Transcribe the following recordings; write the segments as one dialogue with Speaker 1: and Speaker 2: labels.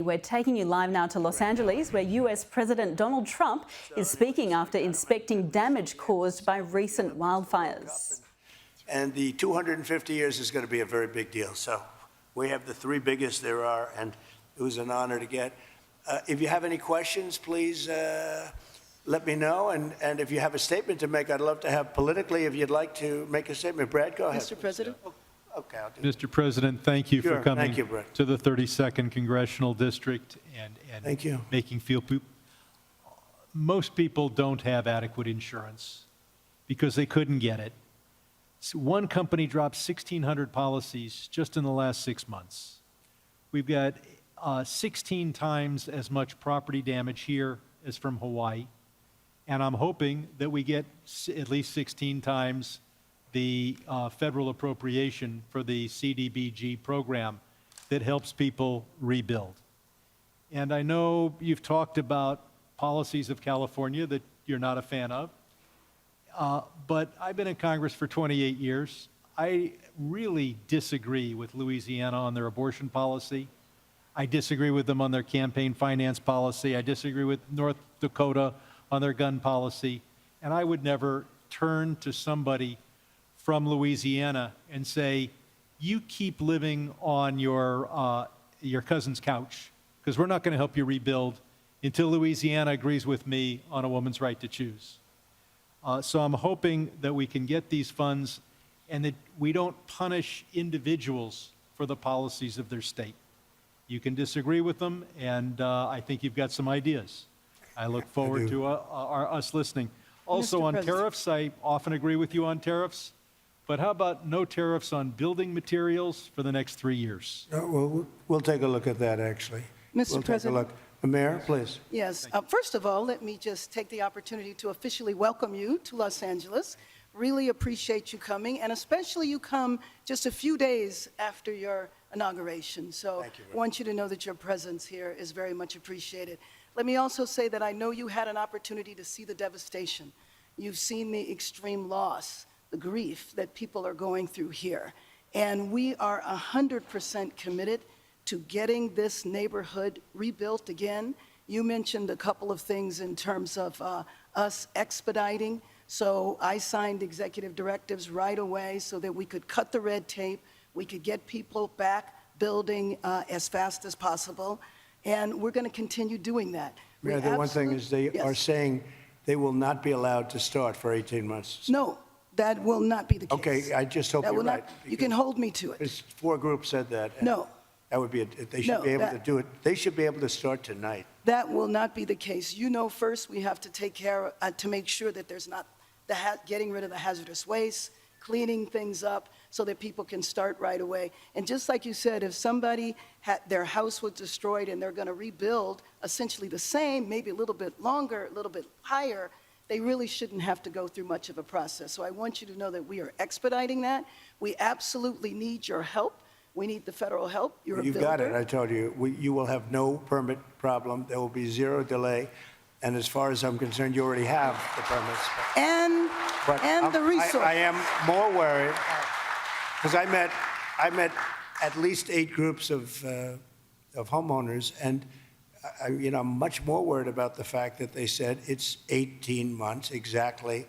Speaker 1: We're taking you live now to Los Angeles, where US President Donald Trump is speaking after inspecting damage caused by recent wildfires.
Speaker 2: And the 250 years is going to be a very big deal. So we have the three biggest there are, and it was an honor to get. If you have any questions, please let me know. And if you have a statement to make, I'd love to have politically, if you'd like to make a statement. Brad, go ahead.
Speaker 3: Mr. President.
Speaker 2: Okay, I'll do
Speaker 4: Mr. President, thank you for coming to the 32nd Congressional District and
Speaker 2: thank you.
Speaker 4: making feel. Most people don't have adequate insurance because they couldn't get it. So one company dropped 1,600 policies just in the last 6 months. We've got 16 times as much property damage here as from Hawaii, and I'm hoping that we get at least 16 times the federal appropriation for the CDBG program that helps people rebuild. And I know you've talked about policies of California that you're not a fan of, but I've been in Congress for 28 years. I really disagree with Louisiana on their abortion policy. I disagree with them on their campaign finance policy. I disagree with North Dakota on their gun policy. And I would never turn to somebody from Louisiana and say, you keep living on your cousin's couch, because we're not going to help you rebuild until Louisiana agrees with me on a woman's right to choose. So I'm hoping that we can get these funds and that we don't punish individuals for the policies of their state. You can disagree with them, and I think you've got some ideas. I look forward to us listening. Also on tariffs, I often agree with you on tariffs. But how about no tariffs on building materials for the next 3 years?
Speaker 2: Well, we'll take a look at that, actually.
Speaker 3: Mr. President.
Speaker 2: Mayor, please.
Speaker 3: Yes. First of all, let me just take the opportunity to officially welcome you to Los Angeles. Really appreciate you coming, and especially you come just a few days after your inauguration. So I want you to know that your presence here is very much appreciated. Let me also say that I know you had an opportunity to see the devastation. You've seen the extreme loss, the grief that people are going through here. And we are 100% committed to getting this neighborhood rebuilt again. You mentioned a couple of things in terms of us expediting. So I signed executive directives right away so that we could cut the red tape, we could get people back building as fast as possible, and we're going to continue doing that.
Speaker 2: Mayor, the one thing is they are saying they will not be allowed to start for 18 months.
Speaker 3: No, that will not be the case.
Speaker 2: Okay, I just hope you're right.
Speaker 3: You can hold me to it.
Speaker 2: There's 4 groups said that.
Speaker 3: No.
Speaker 2: That would be, they should be able to do it. They should be able to start tonight.
Speaker 3: That will not be the case. You know, first we have to take care to make sure that there's not getting rid of the hazardous waste, cleaning things up so that people can start right away. And just like you said, if somebody their house was destroyed and they're going to rebuild essentially the same, maybe a little bit longer, a little bit higher, they really shouldn't have to go through much of a process. So I want you to know that we are expediting that. We absolutely need your help. We need the federal help. You're a builder.
Speaker 2: You've got it, I told you. You will have no permit problem. There will be 0 delay. And as far as I'm concerned, you already have the permits.
Speaker 3: And the resource.
Speaker 2: I am more worried because I met at least 8 groups of homeowners, and I'm much more worried about the fact that they said it's 18 months exactly,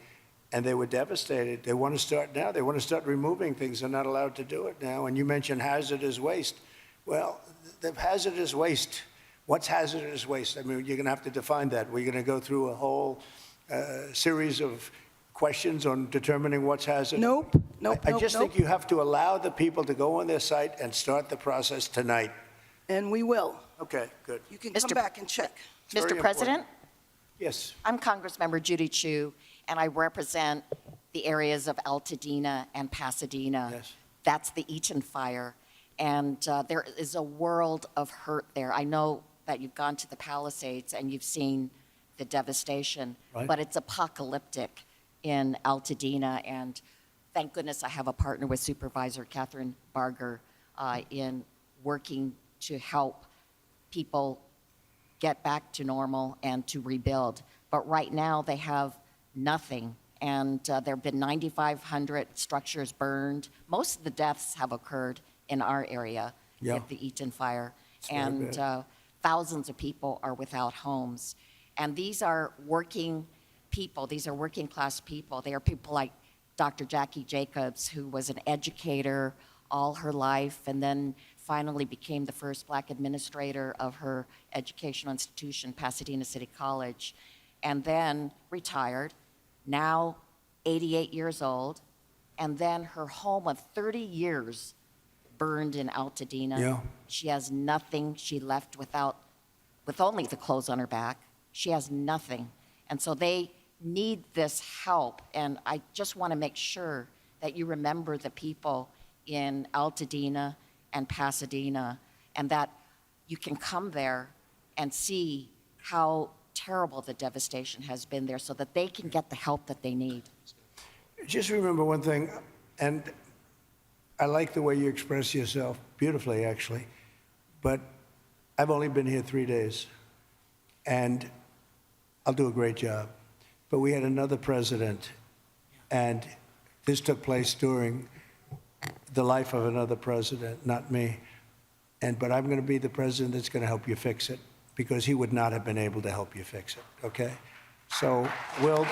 Speaker 2: and they were devastated. They want to start now. They want to start removing things. They're not allowed to do it now. And you mentioned hazardous waste. Well, the hazardous waste. What's hazardous waste? I mean, you're going to have to define that. We're going to go through a whole series of questions on determining what's hazardous.
Speaker 3: Nope.
Speaker 2: I just think you have to allow the people to go on their site and start the process tonight.
Speaker 3: And we will.
Speaker 2: Okay, good.
Speaker 3: You can come back and check.
Speaker 5: Mr. President?
Speaker 2: Yes.
Speaker 5: I'm Congressmember Judy Chu, and I represent the areas of Altadena and Pasadena.
Speaker 2: Yes.
Speaker 5: That's the Eaton fire. And there is a world of hurt there. I know that you've gone to the Palisades and you've seen the devastation, but it's apocalyptic in Altadena. And thank goodness I have a partner with Supervisor Catherine Barger in working to help people get back to normal and to rebuild. But right now they have nothing. And there have been 9,500 structures burned. Most of the deaths have occurred in our area with the Eaton fire. And thousands of people are without homes. And these are working people, these are working class people. They are people like Dr. Jackie Jacobs, who was an educator all her life and then finally became the first Black administrator of her educational institution, Pasadena City College, and then retired, now 88 years old, and then her home of 30 years burned in Altadena.
Speaker 2: Yeah.
Speaker 5: She has nothing. She left with only the clothes on her back. She has nothing. And so they need this help. And I just want to make sure that you remember the people in Altadena and Pasadena, and that you can come there and see how terrible the devastation has been there so that they can get the help that they need.
Speaker 2: Just remember one thing, and I like the way you express yourself beautifully, actually, but I've only been here 3 days, and I'll do a great job. But we had another president, and this took place during the life of another president, not me. But I'm going to be the president that's going to help you fix it, because he would not have been able to help you fix it, okay? So we'll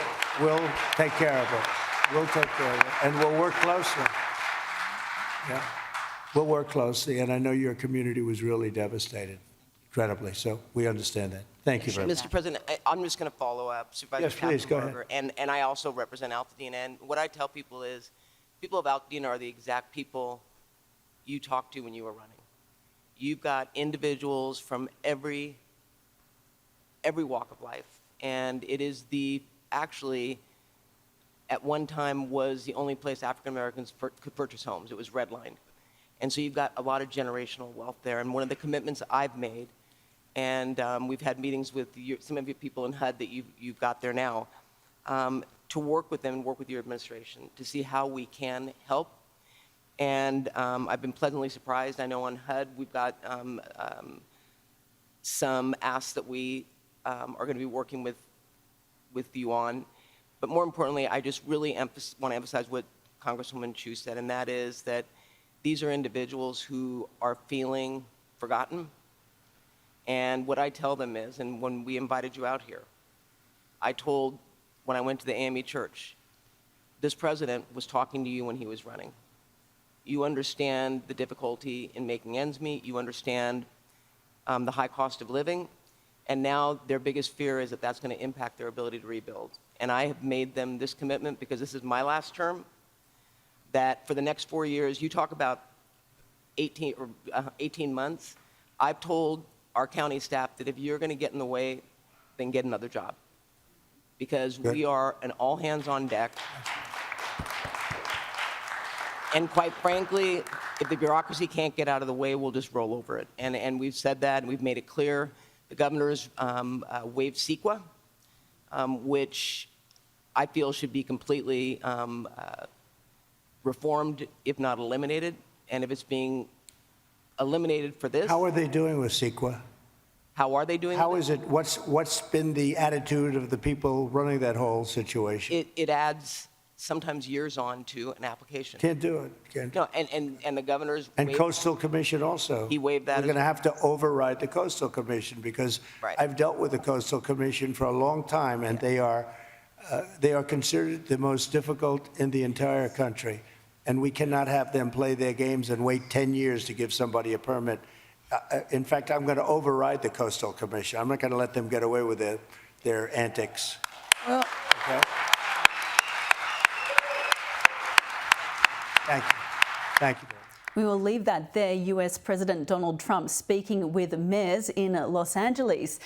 Speaker 2: take care of it. We'll take care of it, and we'll work closely. Yeah, we'll work closely, and I know your community was really devastated, incredibly, so we understand that. Thank you very much.
Speaker 6: Mr. President, I'm just going to follow up. Supervisor
Speaker 2: Yes, please, go ahead.
Speaker 6: Kappenberger, and I also represent Altadena, and what I tell people is, people of Altadena are the exact people you talked to when you were running. You've got individuals from every walk of life, and it is actually, at one time, was the only place African Americans could purchase homes. It was redlined. And so you've got a lot of generational wealth there. And one of the commitments I've made, and we've had meetings with some of your people in HUD that you've got there now, to work with them and work with your administration to see how we can help. And I've been pleasantly surprised. I know on HUD we've got some asks that we are going to be working with you on. But more importantly, I just really want to emphasize what Congresswoman Chu said, and that is that these are individuals who are feeling forgotten. And what I tell them is, and when we invited you out here, I told, when I went to the AME church, this president was talking to you when he was running. You understand the difficulty in making ends meet. You understand the high cost of living. And now their biggest fear is that that's going to impact their ability to rebuild. And I have made them this commitment, because this is my last term, that for the next 4 years, you talk about 18 months, I've told our county staff that if you're going to get in the way, then get another job. Because we are an all hands on deck. And quite frankly, if the bureaucracy can't get out of the way, we'll just roll over it. And we've said that, and we've made it clear. The governor's waived CEQA, which I feel should be completely reformed, if not eliminated. And if it's being eliminated for this.
Speaker 2: How are they doing with CEQA?
Speaker 6: How are they doing?
Speaker 2: How is it? What's been the attitude of the people running that whole situation?
Speaker 6: It adds sometimes years on to an application.
Speaker 2: Can't do it. Can't.
Speaker 6: No, and the governor's
Speaker 2: And
Speaker 6: waived,
Speaker 2: Coastal Commission also.
Speaker 6: He waived that
Speaker 2: We're
Speaker 6: as
Speaker 2: going to have to override the Coastal Commission, because
Speaker 6: Right.
Speaker 2: I've dealt with the Coastal Commission for a long time, and they are considered the most difficult in the entire country. And we cannot have them play their games and wait 10 years to give somebody a permit. In fact, I'm going to override the Coastal Commission. I'm not going to let them get away with their antics.
Speaker 3: Well,
Speaker 2: Okay? Thank you. Thank you.
Speaker 1: We will leave that there. US President Donald Trump speaking with mayors in Los Angeles.